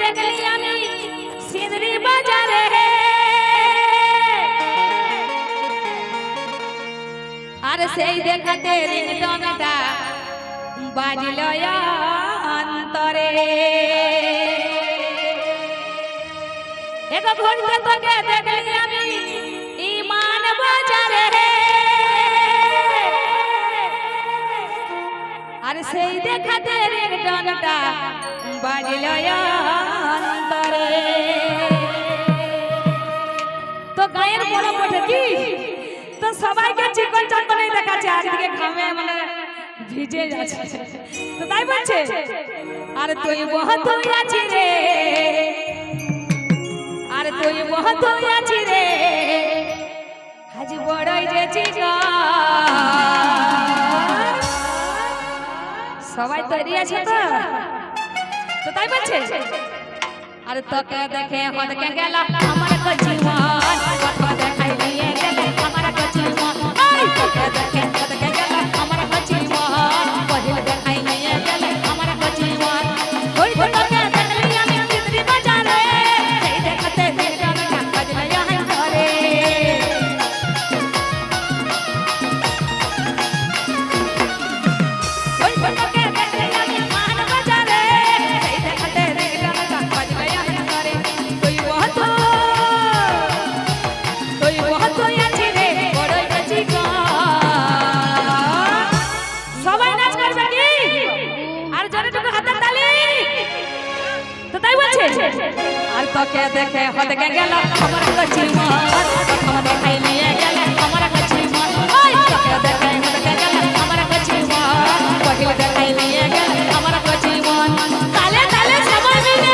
দেখলি আমি সিঁদরি বাজারে আর সেই দেখাতে রিংটনটা বাজল অন্তরে এগো ঘুরতে তোকে দেখলি আমি ইমান বাজারে আর সেই দেখাতে রিংটনটা বাজল অন্তরে তো গায়ের বড় পড়ে কি তো সবাইকে চিকন চাকনে দেখাচ্ছে আজকে ঘামে মানে ভিজে যাচ্ছে তো তাই বলছে আর তুই বহুত আছি রে আর তুই বহুত আছি রে আজ বড়ই যে চিকন সবাই তৈরি আছে তো তাই বলছে আর তোকে দেখে হদকে গেল আমার কচিমন কথা দেখাই নিয়ে গেলে আমার কচিমন তোকে দেখে হদকে গেল আমার কচিমন পহিল দেখাই নিয়ে গেলে আমার কচিমন ওই তোকে দেখলি আমি সিঁদরি বাজারে এই দেখতে দেখতে বাজল অন্তরে ওই তোকে দেখলি আমি মান বাজারে এই দেখতে দেখতে বাজল অন্তরে তুই বহুত আছি রে বড়ই বেশি সবাই নাচ করবে কি আর জোরে জোরে হাতের তালি তো তাই বলছে আর তোকে দেখে হদকে গেল আমার কচিমন কথা দেখাই নিয়ে গেলে আমার কচিমন ওই তোকে দেখে হদকে গেল আমার কচিমন পহিল দেখাই নিয়ে গেলে আমার কচিমন তালে তালে সবাই মিলে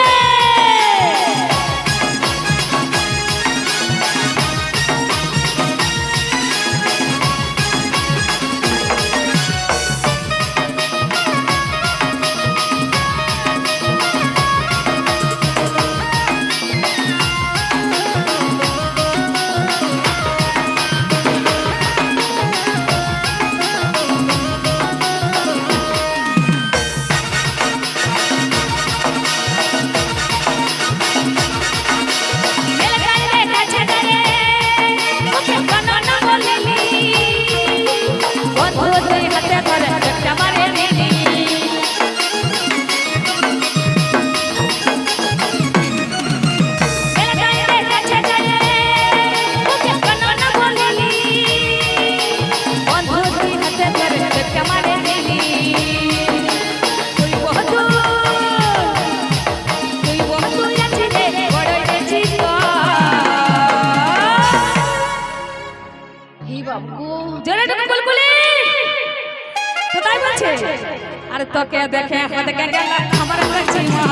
আর তোকে দেখে হদকে গেল আমার কচিমন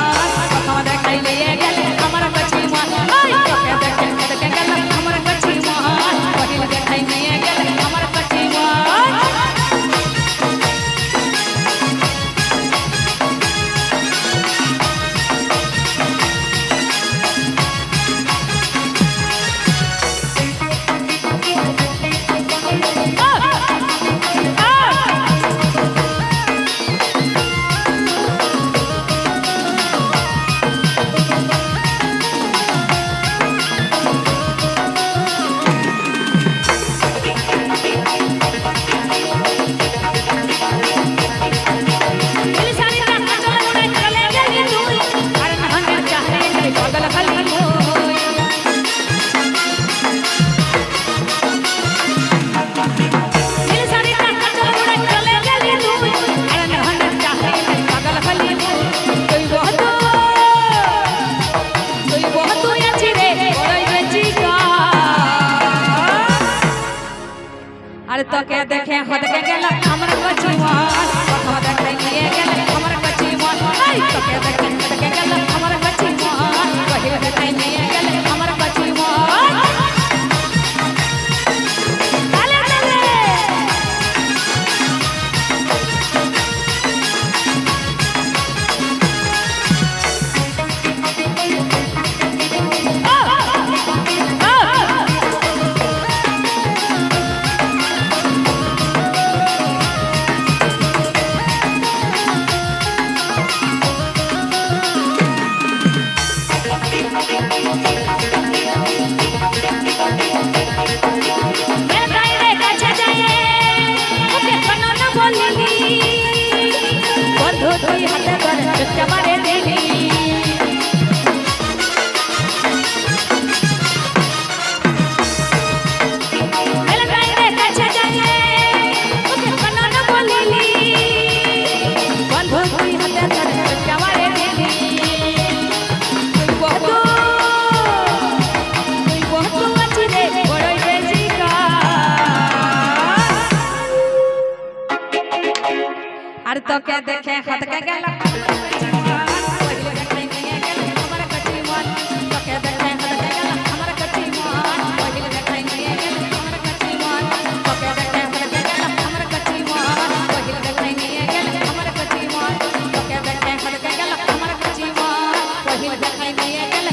কথা দেখাই নিয়ে গেলে আমার কচিমন ওই তোকে দেখে হদকে গেল আমার কচিমন পহিল দেখাই নিয়ে গেলে আমার কচিমন আর তোকে দেখে হদকে গেল আমার কচিমন কথা দেখাই নিয়ে গেলে আমার কচিমন তোকে দেখে হদকে গেল আমার কচিমন পহিল দেখাই নিয়ে গেলে আমার কচিমন তালে তালে তোকে দেখে হতকে গেল পहिले দেখাই নিয়ে গেল আমার কচি মন তোকে দেখে হতকে গেল আমার কচি মন পहिले দেখাই নিয়ে গেল আমার কচি মন তোকে দেখে হতকে গেল আমার কচি মন পहिले দেখাই নিয়ে গেল আমার কচি মন তোকে দেখে হতকে গেল আমার কচি মন পहिले দেখাই নিয়ে গেল